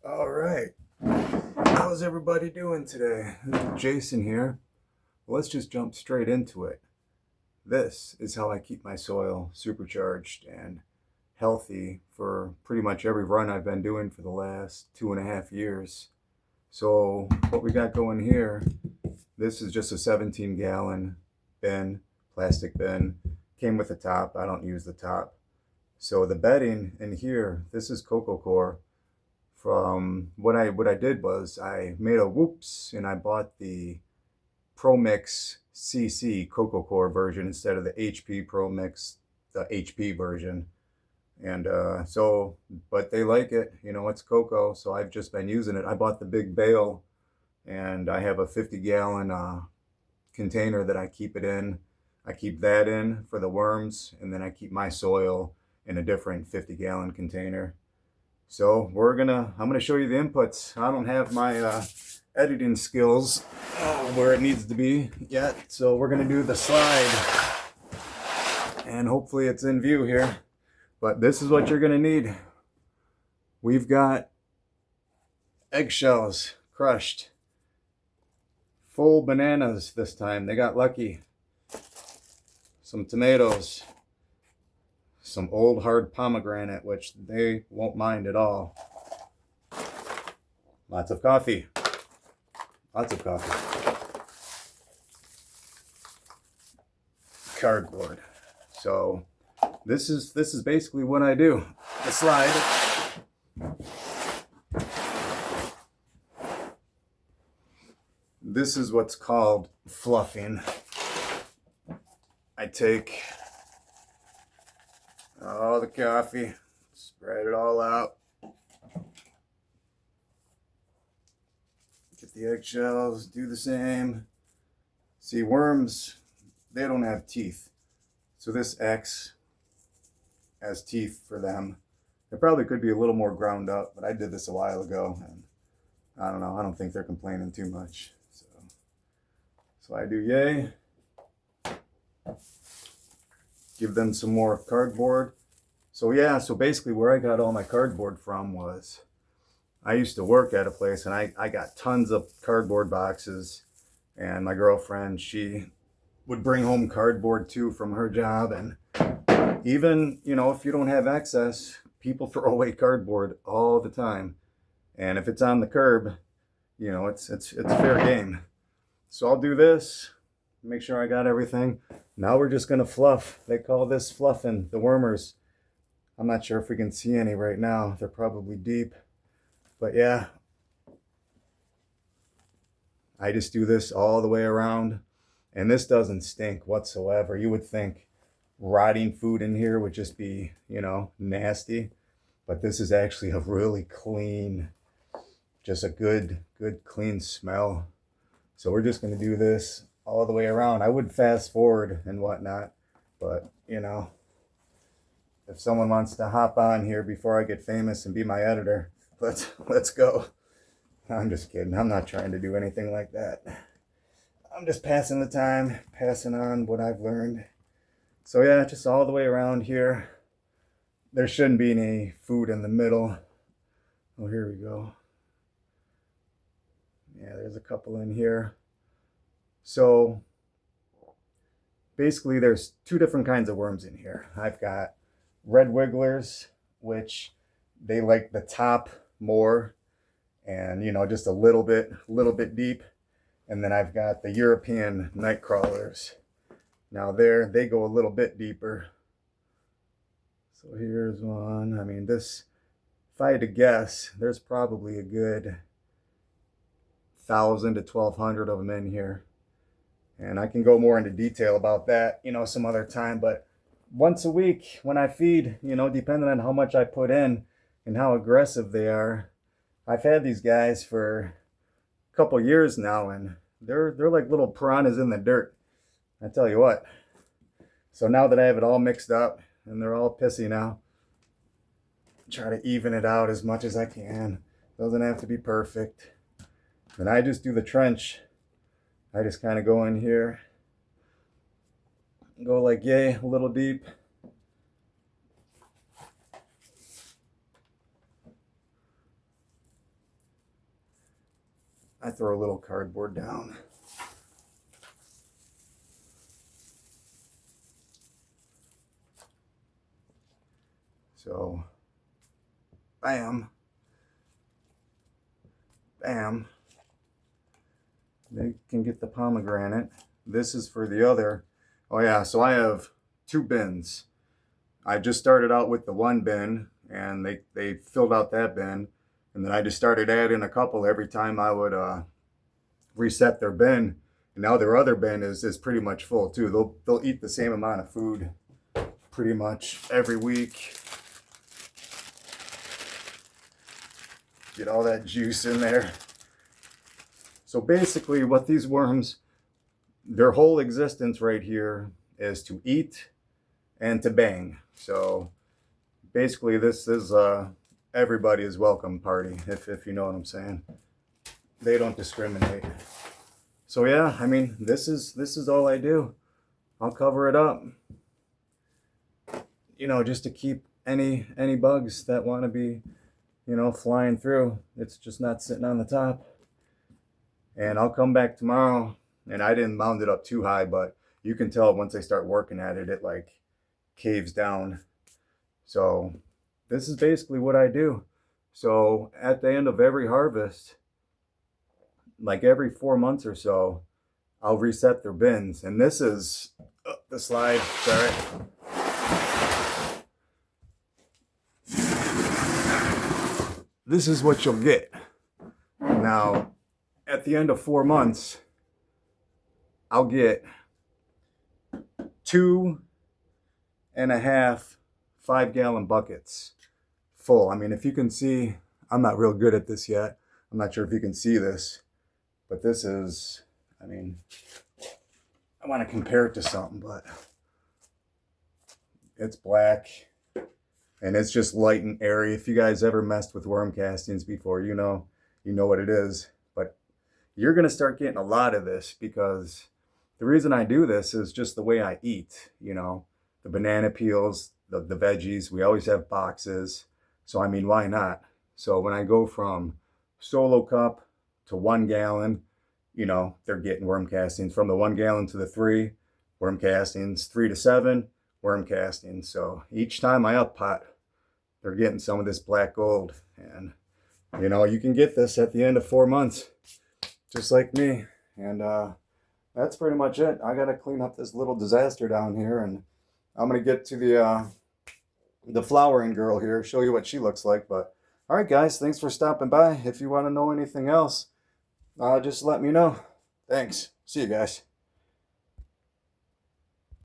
All right. How's everybody doing today? Jason here. Let's just jump straight into it. This is how I keep my soil supercharged and healthy for pretty much every run I've been doing for the last 2.5 years. So what we got going here, this is just a 17-gallon bin, plastic bin. Came with the top. I don't use the top. So the bedding in here, this is coco coir. From what I did was I made a whoops and I bought the Pro Mix CC coco coir version instead of the HP Pro Mix, the HP version. And but they like it, it's cocoa, so I've just been using it. I bought the big bale and I have a 50-gallon container that I keep it in. I keep that in for the worms, and then I keep my soil in a different 50-gallon container. So I'm gonna show you the inputs. I don't have my editing skills where it needs to be yet, so we're gonna do the slide, and hopefully it's in view here. But this is what you're gonna need. We've got eggshells crushed, full bananas this time. They got lucky. Some tomatoes. Some old hard pomegranate, which they won't mind at all. Lots of coffee. Lots of coffee. Cardboard. So this is basically what I do. The slide. This is what's called fluffing. I take all the coffee, spread it all out. Get the eggshells, do the same. See, worms, they don't have teeth. So this X has teeth for them. It probably could be a little more ground up, but I did this a while ago, and I don't know, I don't think they're complaining too much. So I do yay. Give them some more cardboard. So basically where I got all my cardboard from was, I used to work at a place and I got tons of cardboard boxes, and my girlfriend, she would bring home cardboard too from her job. And even, if you don't have excess, people throw away cardboard all the time. And if it's on the curb, it's fair game. So I'll do this, make sure I got everything. Now we're just gonna fluff. They call this fluffing, the wormers. I'm not sure if we can see any right now. They're probably deep. But yeah, I just do this all the way around. And this doesn't stink whatsoever. You would think rotting food in here would just be, nasty. But this is actually a really clean, just a good clean smell. So we're just gonna do this all the way around. I would fast forward and whatnot, but if someone wants to hop on here before I get famous and be my editor, let's go. I'm just kidding. I'm not trying to do anything like that. I'm just passing the time, passing on what I've learned. So yeah, just all the way around here. There shouldn't be any food in the middle. Oh, here we go. Yeah, there's a couple in here. So basically there's two different kinds of worms in here. I've got red wigglers, which they like the top more and just a little bit deep. And then I've got the European night crawlers. Now they go a little bit deeper. So here's one. I mean, this, if I had to guess, there's probably a good 1,000 to 1,200 of them in here. And I can go more into detail about that, some other time. But once a week when I feed, depending on how much I put in and how aggressive they are, I've had these guys for a couple years now, and they're like little piranhas in the dirt. I tell you what. So now that I have it all mixed up and they're all pissy now, try to even it out as much as I can. Doesn't have to be perfect. And I just do the trench. I just kind of go in here, go like yay, a little deep. I throw a little cardboard down. So, bam, bam. They can get the pomegranate. This is for the other. Oh yeah, so I have 2 bins. I just started out with the 1 bin, and they filled out that bin. And then I just started adding a couple every time I would reset their bin. And now their other bin is pretty much full too. They'll eat the same amount of food pretty much every week. Get all that juice in there. So basically what these worms, their whole existence right here is to eat and to bang. So basically this is everybody is welcome party, if you know what I'm saying. They don't discriminate. So yeah, I mean, this is all I do. I'll cover it up, you know, just to keep any bugs that want to be, you know, flying through. It's just not sitting on the top. And I'll come back tomorrow, and I didn't mound it up too high, but you can tell once I start working at it, it like caves down. So this is basically what I do. So at the end of every harvest, like every 4 months or so, I'll reset their bins. And this is the slide, sorry. This is what you'll get. Now, at the end of 4 months, I'll get 2.5 5-gallon buckets full. I mean, if you can see, I'm not real good at this yet. I'm not sure if you can see this, but this is, I mean, I want to compare it to something, but it's black and it's just light and airy. If you guys ever messed with worm castings before, you know what it is. But you're going to start getting a lot of this, because the reason I do this is just the way I eat, you know, the banana peels, the veggies, we always have boxes. So, I mean, why not? So when I go from solo cup to 1 gallon, you know, they're getting worm castings. From the 1 gallon to the 3, worm castings, 3 to 7, worm castings. So each time I up pot, they're getting some of this black gold. And, you know, you can get this at the end of 4 months, just like me. And that's pretty much it. I got to clean up this little disaster down here, and I'm going to get to the flowering girl here, show you what she looks like. But all right, guys, thanks for stopping by. If you want to know anything else, just let me know. Thanks. See you guys.